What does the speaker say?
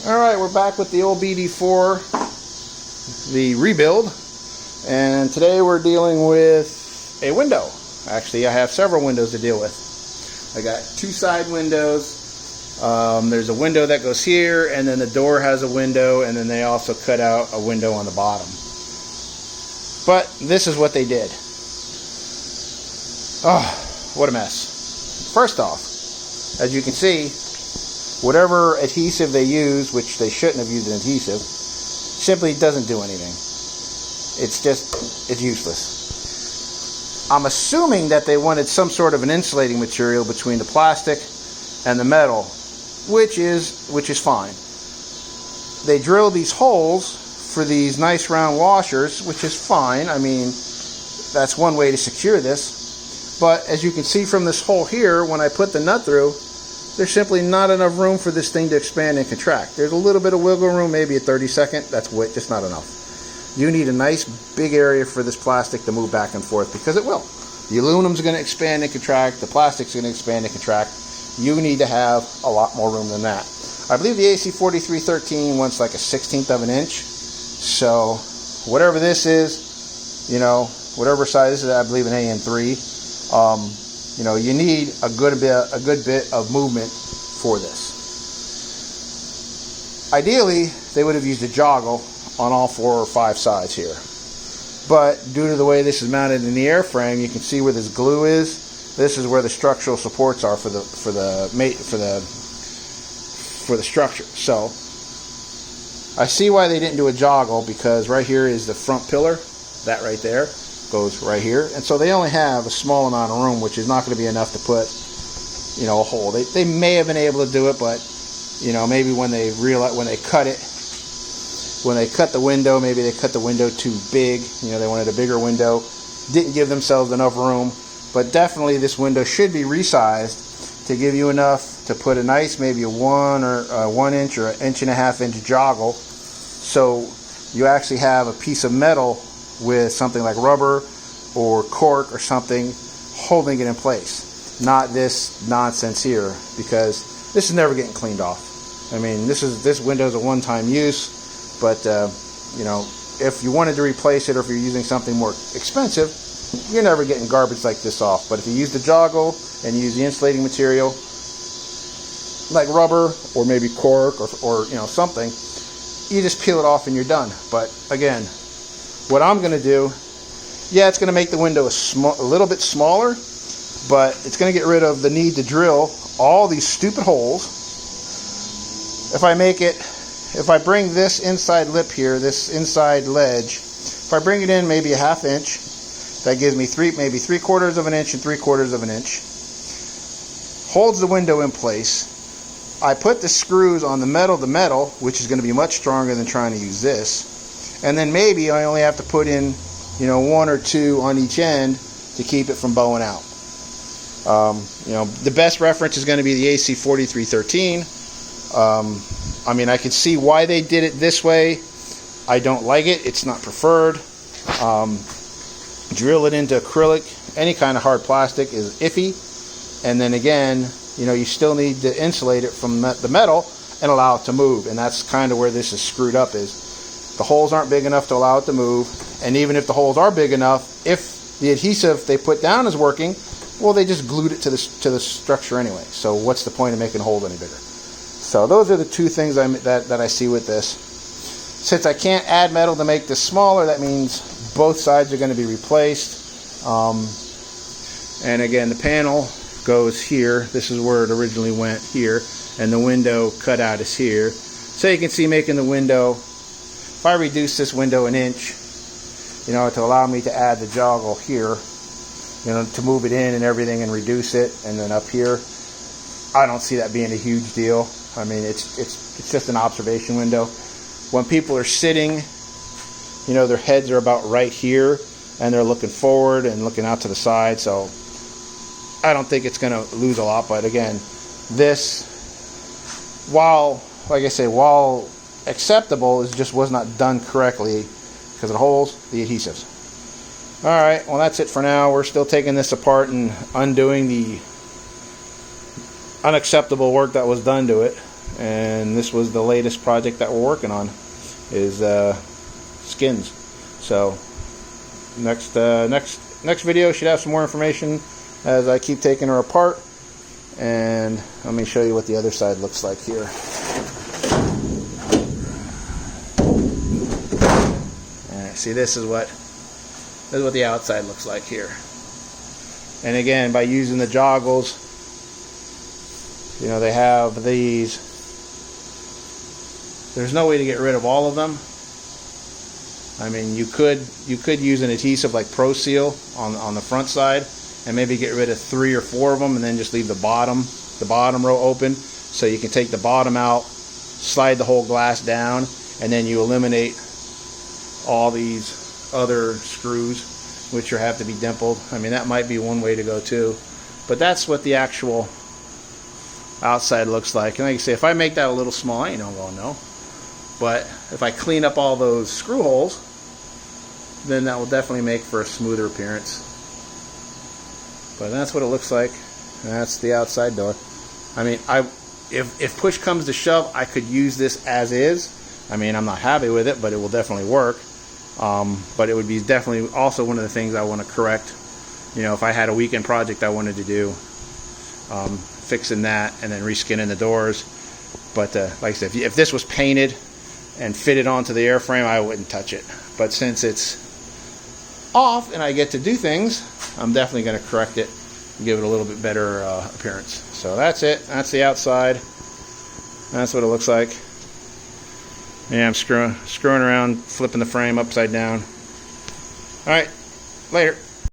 Alright, we're back with the old BD4, the rebuild, and today we're dealing with a window. Actually, I have several windows to deal with. I got two side windows. There's a window that goes here, and then the door has a window, and then they also cut out a window on the bottom. But this is what they did. Oh, what a mess. First off, as you can see, whatever adhesive they use, which they shouldn't have used an adhesive, simply doesn't do anything. It's useless. I'm assuming that they wanted some sort of an insulating material between the plastic and the metal, which is fine. They drilled these holes for these nice round washers, which is fine. I mean, that's one way to secure this. But as you can see from this hole here, when I put the nut through, there's simply not enough room for this thing to expand and contract. There's a little bit of wiggle room, maybe a 32nd. That's just not enough. You need a nice big area for this plastic to move back and forth, because it will. The aluminum's going to expand and contract. The plastic's going to expand and contract. You need to have a lot more room than that. I believe the AC4313 wants like a 1/16 of an inch. So whatever this is, you know, whatever size this is, I believe an AN3. You know, you need a good bit of movement for this. Ideally, they would have used a joggle on all 4 or 5 sides here. But due to the way this is mounted in the airframe, you can see where this glue is. This is where the structural supports are for the structure. So I see why they didn't do a joggle, because right here is the front pillar. That right there goes right here, and so they only have a small amount of room, which is not going to be enough to put, you know, a hole. They may have been able to do it, but you know, maybe when they cut the window, maybe they cut the window too big. You know, they wanted a bigger window, didn't give themselves enough room. But definitely this window should be resized to give you enough to put a nice, maybe a 1 inch or 1.5 inch joggle, so you actually have a piece of metal with something like rubber or cork or something holding it in place. Not this nonsense here, because this is never getting cleaned off. I mean, this window's a one-time use, but you know, if you wanted to replace it, or if you're using something more expensive, you're never getting garbage like this off. But if you use the joggle and you use the insulating material like rubber or maybe cork or you know, something, you just peel it off and you're done. But again, what I'm going to do, yeah, it's going to make the window a little bit smaller, but it's going to get rid of the need to drill all these stupid holes. If I bring this inside lip here, this inside ledge, if I bring it in maybe a 1/2 inch, that gives me maybe 3/4 of an inch and 3/4 of an inch. Holds the window in place. I put the screws on the metal to metal, which is going to be much stronger than trying to use this. And then maybe I only have to put in, you know, 1 or 2 on each end to keep it from bowing out. You know, the best reference is going to be the AC4313. I mean, I can see why they did it this way. I don't like it. It's not preferred. Drill it into acrylic. Any kind of hard plastic is iffy. And then again, you know, you still need to insulate it from the metal and allow it to move. And that's kind of where this is screwed up, is the holes aren't big enough to allow it to move. And even if the holes are big enough, if the adhesive they put down is working, well, they just glued it to the structure anyway. So what's the point of making the holes any bigger? So those are the two things that I see with this. Since I can't add metal to make this smaller, that means both sides are going to be replaced. And again, the panel goes here. This is where it originally went, here. And the window cutout is here. So you can see, making the window, if I reduce this window 1 inch, you know, to allow me to add the joggle here, you know, to move it in and everything and reduce it, and then up here, I don't see that being a huge deal. I mean, it's just an observation window. When people are sitting, you know, their heads are about right here, and they're looking forward and looking out to the side, so I don't think it's going to lose a lot. But again, this, while, like I say, while acceptable, it just was not done correctly because of the holes, the adhesives. Alright, well, that's it for now. We're still taking this apart and undoing the unacceptable work that was done to it. and this was the latest project that we're working on, is skins. So next video should have some more information as I keep taking her apart, and let me show you what the other side looks like here. Alright, see, this is what the outside looks like here. And again, by using the joggles, you know, they have these. There's no way to get rid of all of them. I mean, you could use an adhesive like Pro Seal on the front side and maybe get rid of 3 or 4 of them, and then just leave the bottom row open, so you can take the bottom out, slide the whole glass down, and then you eliminate all these other screws which have to be dimpled. I mean, that might be one way to go too, but that's what the actual outside looks like. And like I say, if I make that a little small, I ain't gonna know. But if I clean up all those screw holes, then that will definitely make for a smoother appearance. But that's what it looks like. That's the outside door. I mean, if push comes to shove, I could use this as is. I mean, I'm not happy with it, but it will definitely work. But it would be definitely also one of the things I want to correct. You know, if I had a weekend project I wanted to do, fixing that and then reskinning the doors. But like I said, if this was painted and fitted onto the airframe, I wouldn't touch it. But since it's off and I get to do things, I'm definitely going to correct it and give it a little bit better appearance. So that's it. That's the outside. That's what it looks like. Yeah, I'm screwing around, flipping the frame upside down. All right, later.